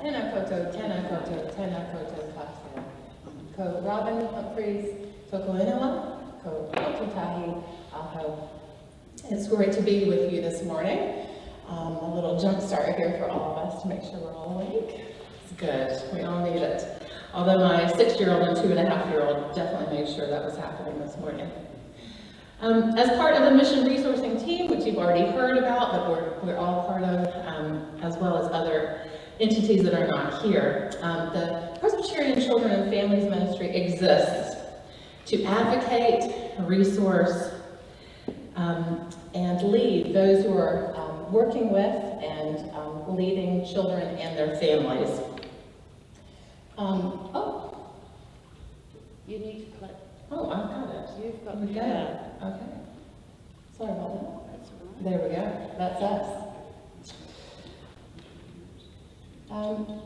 Tena koto, tena koto, tena koto kase. Ko Robin Humphreys, toko inua, ko otutahi aho. It's great to be with you this morning. A little jump start here for all of us to make sure we're all awake. It's good. We all need it. Although my 6-year-old and 2.5-year-old definitely made sure that was happening this morning. As part of the mission resourcing team, which you've already heard about, that we're all part of, as well as other entities that are not here, the Presbyterian Children and Families Ministry exists to advocate, resource, and lead those who are working with and leading children and their families. You need to click. Oh, I've got it. You've got We got it. Okay. Sorry about that. That's all right. There we go. That's us.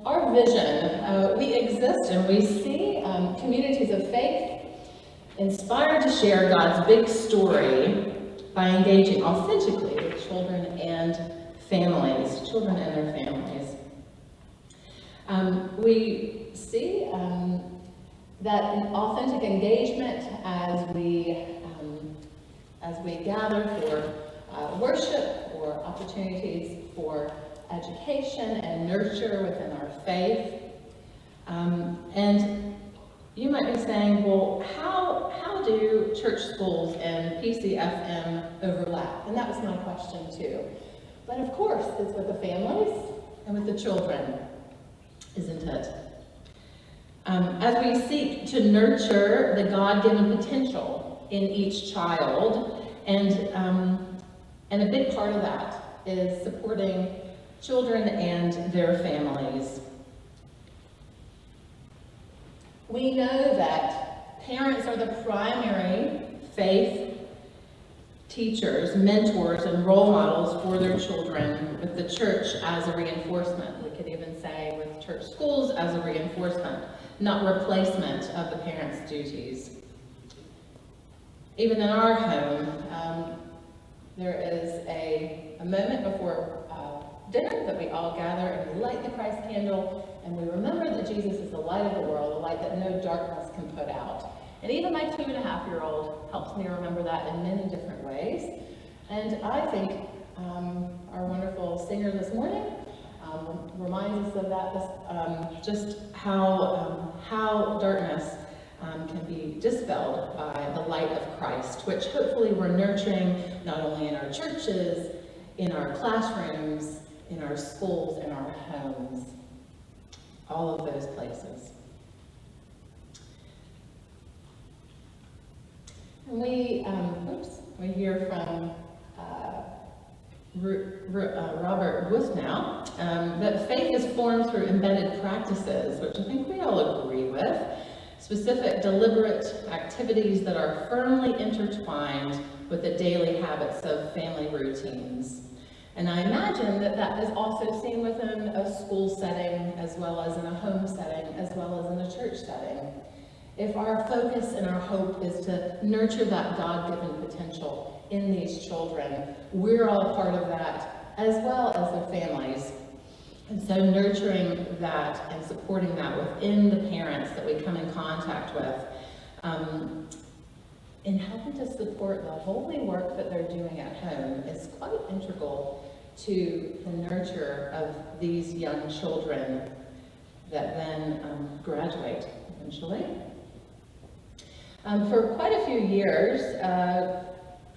Our vision, we exist and we see communities of faith inspired to share God's big story by engaging authentically with children and families, children and their families. We see that an authentic engagement as we gather for worship or opportunities for education and nurture within our faith. And you might be saying, well, how do church schools and PCFM overlap? And that was my question too. But of course, it's with the families and with the children, isn't it? As we seek to nurture the God-given potential in each child, and a big part of that is supporting children and their families. We know that parents are the primary faith teachers, mentors, and role models for their children, with the church as a reinforcement. We could even say with church schools as a reinforcement, not replacement of the parents' duties. Even in our home, there is a moment before dinner that we all gather and we light the Christ candle and we remember that Jesus is the light of the world, a light that no darkness can put out. And even my 2.5-year-old helps me remember that in many different ways. And I think our wonderful singer this morning reminds us of that, just how darkness can be dispelled by the light of Christ, which hopefully we're nurturing not only in our churches, in our classrooms, in our schools, in our homes, all of those places. And we hear from Robert Busnow that faith is formed through embedded practices, which I think we all agree with, specific deliberate activities that are firmly intertwined with the daily habits of family routines. And I imagine that that is also seen within a school setting, as well as in a home setting, as well as in a church setting. If our focus and our hope is to nurture that God-given potential in these children, we're all part of that, as well as their families. And so nurturing that and supporting that within the parents that we come in contact with, and helping to support the holy work that they're doing at home is quite integral to the nurture of these young children that then graduate eventually. For quite a few years,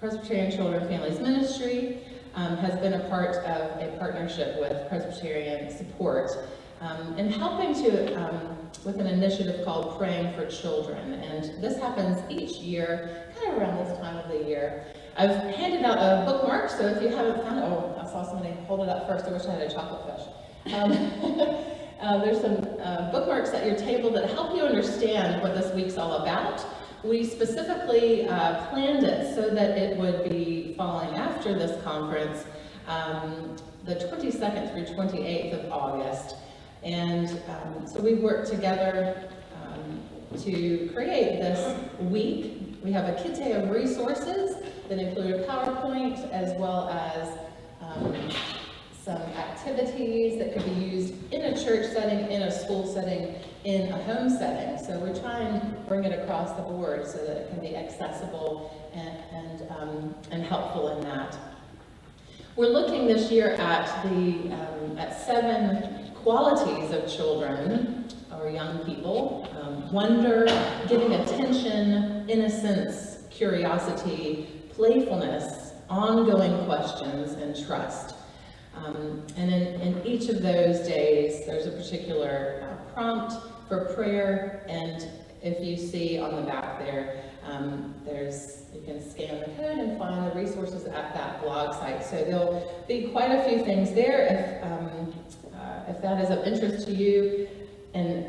Presbyterian Children and Families Ministry has been a part of a partnership with Presbyterian Support and helping to, with an initiative called Praying for Children. And this happens each year, kind of around this time of the year. I've handed out a bookmark, so if you haven't found it, oh, I saw somebody hold it up first. I wish I had a chocolate fish. There's some bookmarks at your table that help you understand what this week's all about. We specifically planned it so that it would be falling after this conference, the 22nd through 28th of August. And so we worked together to create this week. We have a kit day of resources that include a PowerPoint, as well as some activities that could be used in a church setting, in a school setting, in a home setting. So we try and bring it across the board so that it can be accessible and helpful in that. We're looking this year at at 7 qualities of children or young people: wonder, giving attention, innocence, curiosity, playfulness, ongoing questions, and trust. And in each of those days, there's a particular prompt for prayer, and if you see on the back there, you can scan the code and find the resources at that blog site. So there'll be quite a few things there if that is of interest to you. And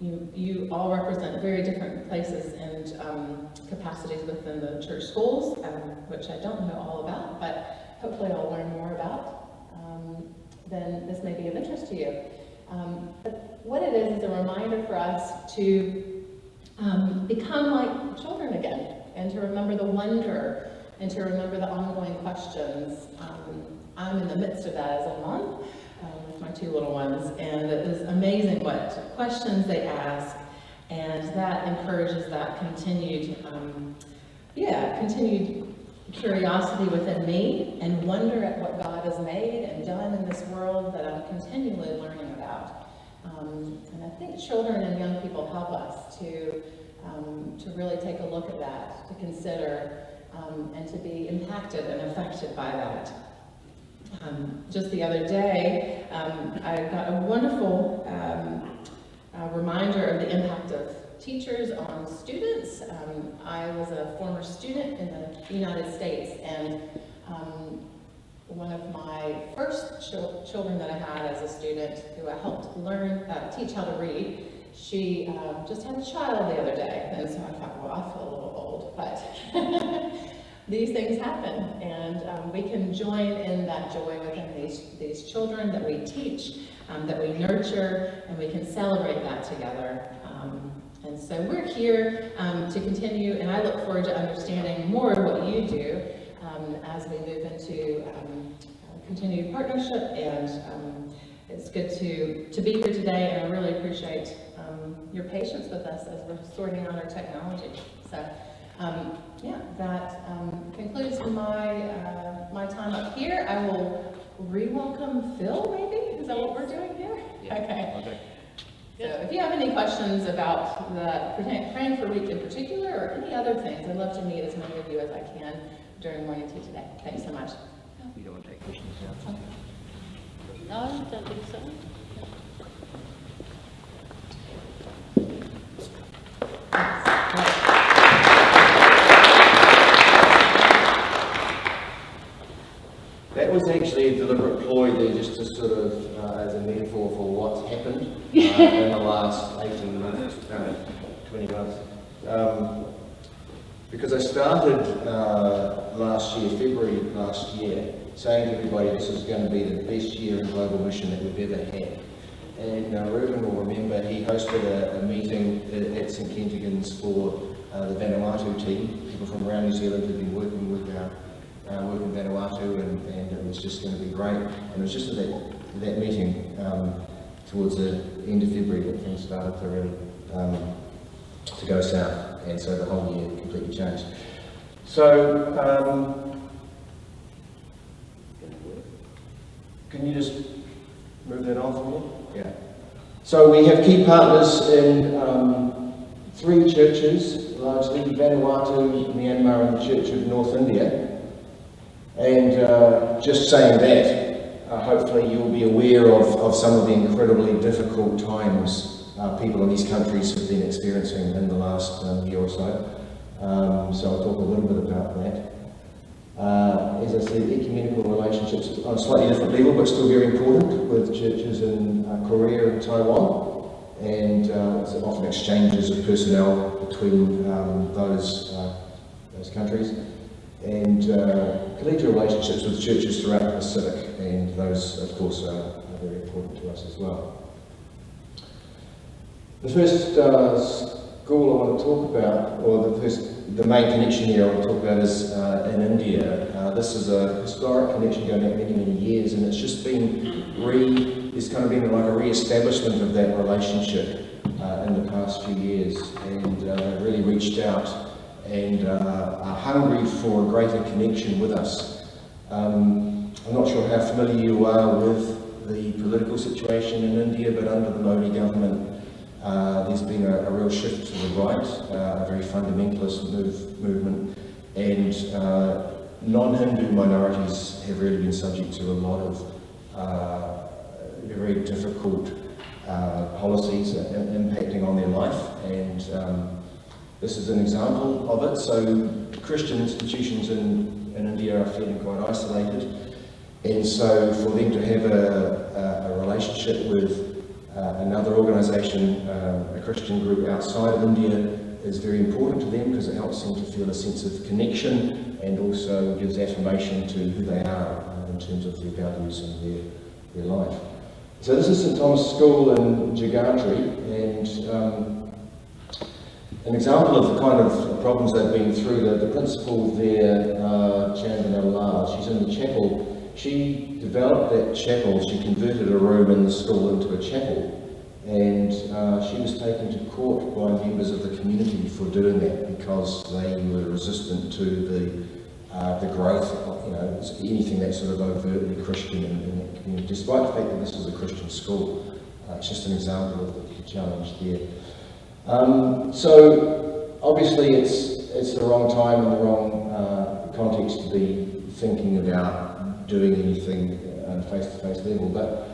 you all represent very different places and capacities within the church schools, which I don't know all about, but hopefully I'll learn more about. Then this may be of interest to you. But what it is a reminder for us to become like children again, and to remember the wonder, and to remember the ongoing questions. I'm in the midst of that as a mom with my 2 little ones, and it is amazing what questions they ask, and that encourages that continued curiosity within me, and wonder at what God has made and done in this world that I'm continually learning about. And I think children and young people help us to really take a look at that, to consider, and to be impacted and affected by that. Just the other day, I got a wonderful reminder of the impact of teachers on students. I was a former student in the United States, and one of my first children that I had as a student, who I helped teach how to read, she just had a child the other day, and so I thought, well, I feel a little old, but these things happen, and we can join in that joy within these children that we teach, that we nurture, and we can celebrate that together. And so we're here to continue, and I look forward to understanding more of what you do as we move into continued partnership. And it's good to be here today, and I really appreciate your patience with us as we're sorting out our technology. So that concludes my time up here. I will re-welcome Phil, maybe? Is that what we're doing here? Yeah. Okay. So if you have any questions about the Praying for Week in particular, or any other things, I'd love to meet as many of you as I can during morning tea today. Thanks so much. You don't want to take questions now? Okay. No, I don't think so. That was actually a deliberate ploy there, just to sort of, as a metaphor for what's happened in the last 18 months, 20 months. Because I started February last year, saying to everybody this is going to be the best year in global mission that we've ever had. And Reuben will remember he hosted a meeting at St Kentigern's for the Vanuatu team, people from around New Zealand who've been working with work in Vanuatu, and it was just going to be great. And it was just at that meeting towards the end of February that things started to really to go south, and so the whole year completely changed. So can you just move that on for me? Yeah. So we have key partners in 3 churches, largely Vanuatu, Myanmar, and the Church of North India. And just saying that, hopefully you'll be aware of some of the incredibly difficult times people in these countries have been experiencing in the last year or so. So I'll talk a little bit about that. As I said, ecumenical relationships on a slightly different level, but still very important, with churches in Korea and Taiwan, and often exchanges of personnel between those countries, and collegial relationships with churches throughout the Pacific, and those, of course, are very important to us as well. The first school I want to talk about, or the main connection here I want to talk about is in India. This is a historic connection going back many, many years, and it's just been there's kind of been like a re-establishment of that relationship in the past few years, and they've really reached out and are hungry for a greater connection with us. I'm not sure how familiar you are with the political situation in India, but under the Modi government, there's been a real shift to the right, a very fundamentalist movement, and non-Hindu minorities have really been subject to a lot of very difficult policies impacting on their life, and this is an example of it. So Christian institutions in India are feeling quite isolated, and so for them to have a relationship with another organisation, a Christian group outside of India, is very important to them because it helps them to feel a sense of connection and also gives affirmation to who they are in terms of their values and their life. So this is St Thomas School in Jagatri, and an example of the kind of problems they've been through. The principal there, Chandana Lal, she's in the chapel. She developed that chapel, she converted a room in the school into a chapel, and she was taken to court by members of the community for doing that because they were resistant to the growth of, anything that's sort of overtly Christian in that community, despite the fact that this is a Christian school. It's just an example of the challenge there. So obviously it's the wrong time and the wrong context to be thinking about doing anything on a face-to-face level, but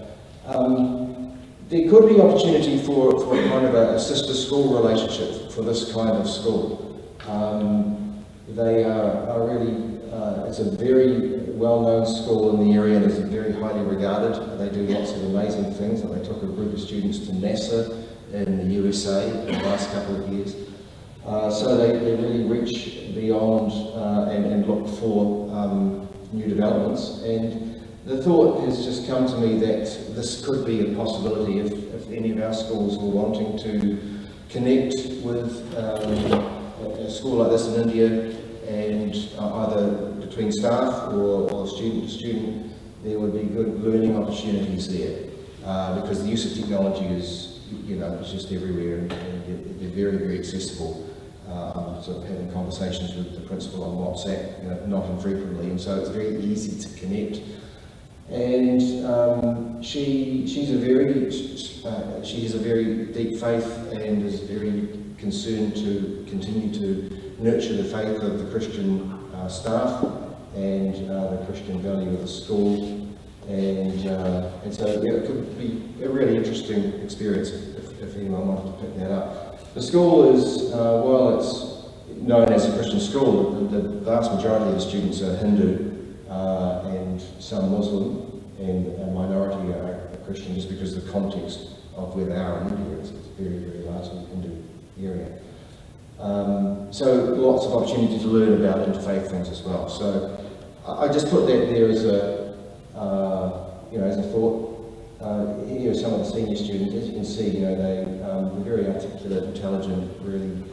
there could be opportunity for kind of a sister-school relationship for this kind of school. They are really, it's a very well-known school in the area and is very highly regarded. They do lots of amazing things, and they took a group of students to NASA in the USA in the last couple of years. So they really reach beyond and look for new developments, and the thought has just come to me that this could be a possibility if any of our schools were wanting to connect with a school like this in India, and either between staff or student to student, there would be good learning opportunities there, because the use of technology is, it's just everywhere, and they're very, very accessible. Sort of having conversations with the principal on WhatsApp, not infrequently, and so it's very easy to connect. And she has a very deep faith and is very concerned to continue to nurture the faith of the Christian staff and the Christian value of the school, and so it could be a really interesting experience if anyone wanted to pick that up. The school is, while it's known as a Christian school, the vast majority of the students are Hindu and some Muslim, and a minority are Christian, just because the context of where they are in India is very, very largely Hindu area. So lots of opportunity to learn about interfaith things as well. So I just put that there as a thought. Here are some of the senior students. As you can see, they're very articulate, intelligent, really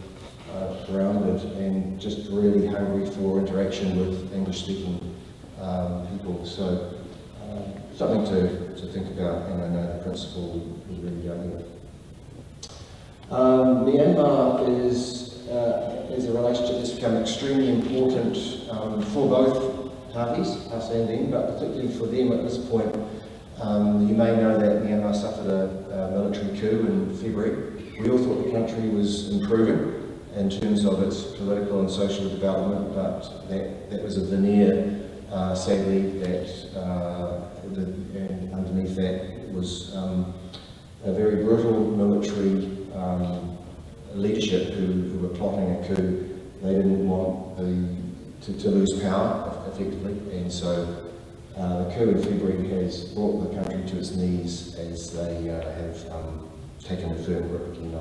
grounded, and just really hungry for interaction with English-speaking people. So something to think about, and I know the principal will really value it. Myanmar is a relationship that's become extremely important for both parties, us and them, but particularly for them at this point. You may know that Myanmar suffered a military coup in February. We all thought the country was improving in terms of its political and social development, but that was a veneer, sadly, and underneath that was a very brutal military leadership who were plotting a coup. They didn't want to lose power, effectively, and so the coup in February has brought the country to its knees as they have taken a firm grip again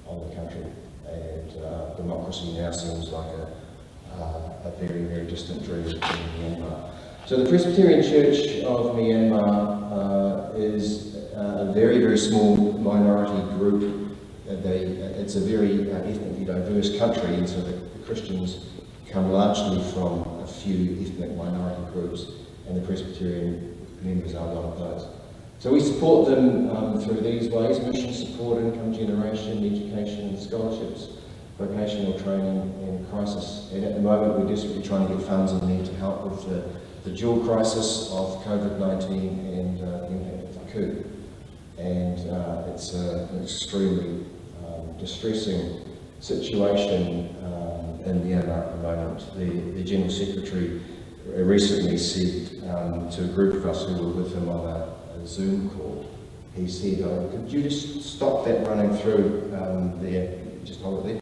on the country, and democracy now seems like a very, very distant dream in Myanmar. So the Presbyterian Church of Myanmar is a very, very small minority group it's a very ethnically diverse country, and so the Christians come largely from a few ethnic minority groups, and the Presbyterian members are one of those. So we support them through these ways: mission support, income generation, education and scholarships, vocational training and crisis. And at the moment we're desperately trying to get funds in there to help with the dual crisis of COVID-19 and the impact of the coup. And it's an extremely distressing situation in Myanmar at the moment. The General Secretary recently said to a group of us who were with him on a Zoom call, he said, could you just stop that running through there, just hold it there.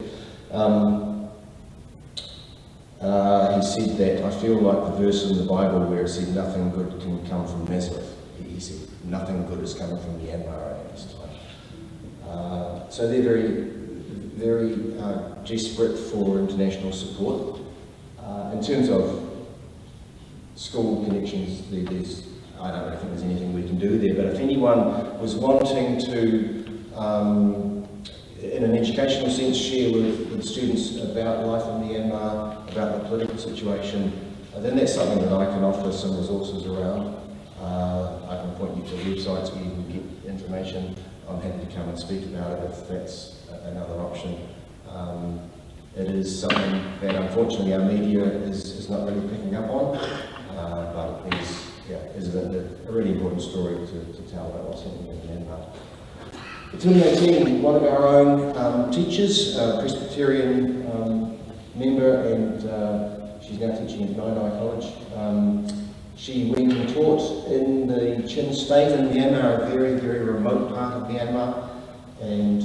He said that, I feel like the verse in the Bible where it said nothing good can come from Nazareth. He said nothing good is coming from Myanmar at this time. So they're very desperate for international support. In terms of school connections, I don't really think there's anything we can do there, but if anyone was wanting to, in an educational sense, share with students about life in Myanmar, about the political situation, then that's something that I can offer some resources around. I can point you to websites where you can get information. I'm happy to come and speak about it if that's another option. It is something that unfortunately our media is not really picking up on, but is a really important story to tell about what's happening in Myanmar. In 2018, one of our own teachers, Presbyterian member, and she's now teaching at Naidai College. She went and taught in the Chin State in Myanmar, a very, very remote part of Myanmar, and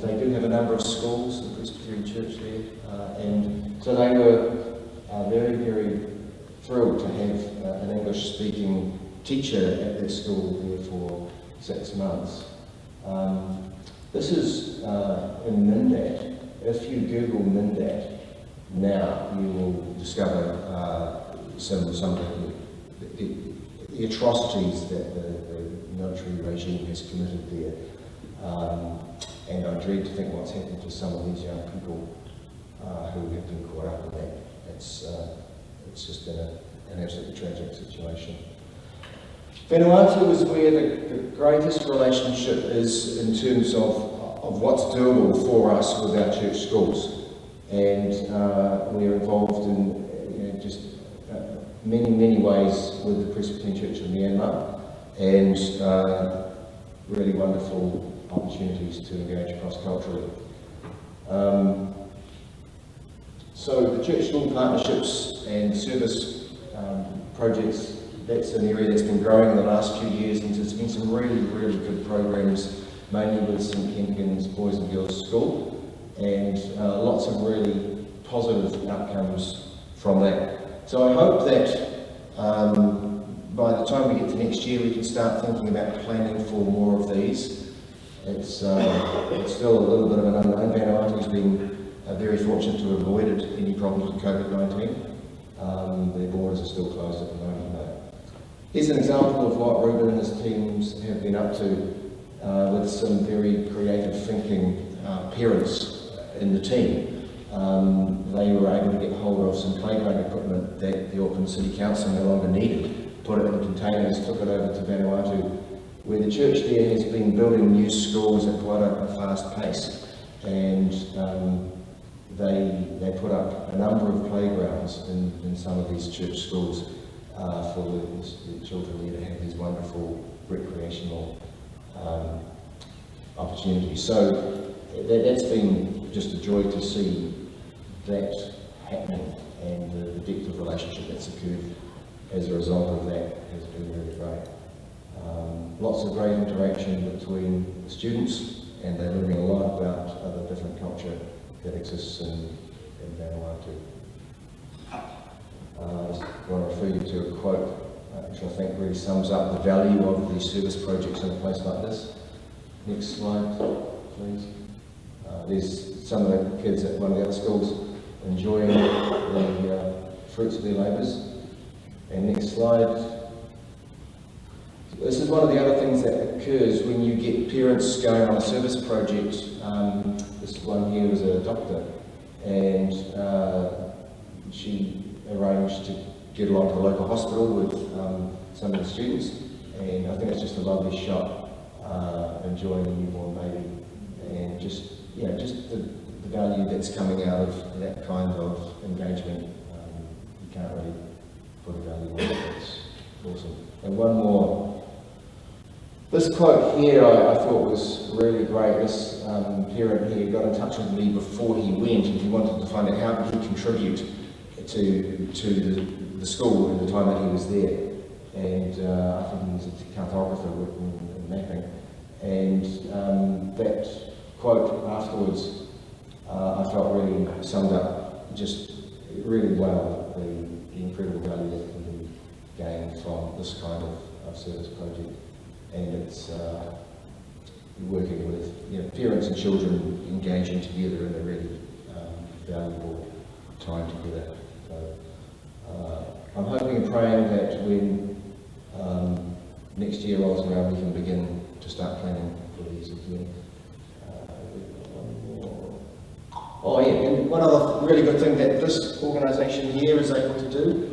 they do have a number of schools, the Presbyterian Church there, and so they were very, very thrilled to have an English-speaking teacher at their school there for 6 months. This is in Mindat. If you Google Mindat now, you will discover some of the atrocities that the military regime has committed there. And I dread to think what's happened to some of these young people who have been caught up in that. It's just been an absolutely tragic situation. Vanuatu is where the greatest relationship is in terms of what's doable for us with our church schools. And we're involved in just many ways with the Presbyterian Church of Myanmar, and really wonderful opportunities to engage cross-culturally. So the church school partnerships and service projects, that's an area that's been growing in the last few years, and there's been some really good programs, mainly with St Kempkins Boys and Girls School, and lots of really positive outcomes from that. So I hope that by the time we get to next year, we can start thinking about planning for more of these. It's still a little bit of an unknown. Vanuatu's been very fortunate to have avoided any problems with COVID-19. Their borders are still closed at the moment, though. Here's an example of what Ruben and his teams have been up to with some very creative thinking parents in the team. They were able to get hold of some playground equipment that the Auckland City Council no longer needed, put it in containers, took it over to Vanuatu, where the church there has been building new schools at quite a fast pace. And they put up a number of playgrounds in some of these church schools for the children there to have these wonderful recreational opportunities. So that's been just a joy to see that happening, and the depth of relationship that's occurred as a result of that has been really great. Lots of great interaction between the students, and they're learning a lot about the different culture that exists in Vanuatu. I just want to refer you to a quote which I think really sums up the value of these service projects in a place like this. Next slide, please. There's some of the kids at one of the other schools enjoying the fruits of their labours. And next slide. This is one of the other things that occurs when you get parents going on a service project. This one here was a doctor, and she arranged to get along to the local hospital with some of the students, and I think it's just a lovely shot, enjoying a newborn baby, and just the value that's coming out of that kind of engagement. You can't really put a value on it. It's awesome. And one more. This quote here I thought was really great. This parent here got in touch with me before he went, and he wanted to find out how could he contribute to the school in the time that he was there. And I think he was a cartographer working in mapping. And that quote afterwards, I felt really summed up just really well the incredible value that can be gained from this kind of service project. And it's working with parents and children engaging together in a really valuable time together. So I'm hoping and praying that when next year rolls around, we can begin to start planning for these again. Oh yeah, and one other really good thing that this organisation here is able to do.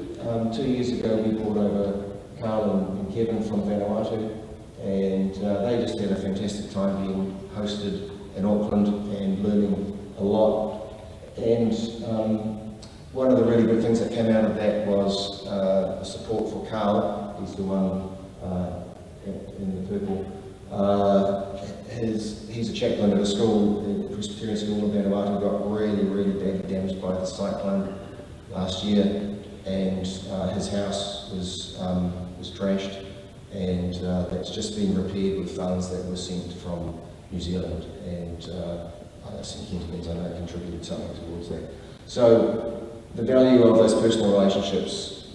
2 years ago we brought over Carl and Kevin from Vanuatu, and they just had a fantastic time being hosted in Auckland and learning a lot. And one of the really good things that came out of that was the support for Carl. He's the one in the purple. He's a chaplain at a school, the Presbyterian school in Vanuatu, got really, really badly damaged by the cyclone last year, and his house was trashed, and that's just been repaired with funds that were sent from New Zealand, and St Kentigans, I know, contributed something towards that. So the value of those personal relationships,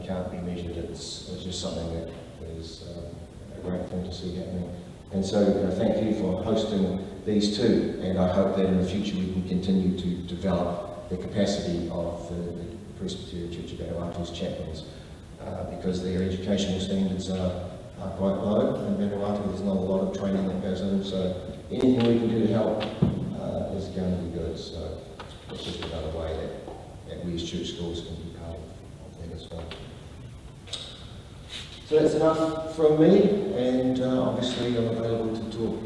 can't be measured. It's just something that is a great thing to see happening. And so thank you for hosting these two, and I hope that in the future we can continue to develop the capacity of the Presbyterian Church of Vanuatu's chaplains, because their educational standards are quite low in Vanuatu. There's not a lot of training that goes in, so anything we can do to help is going to be good. So it's just another way that we as church schools can be part of that as well. So that's enough from me, and obviously I'm available to talk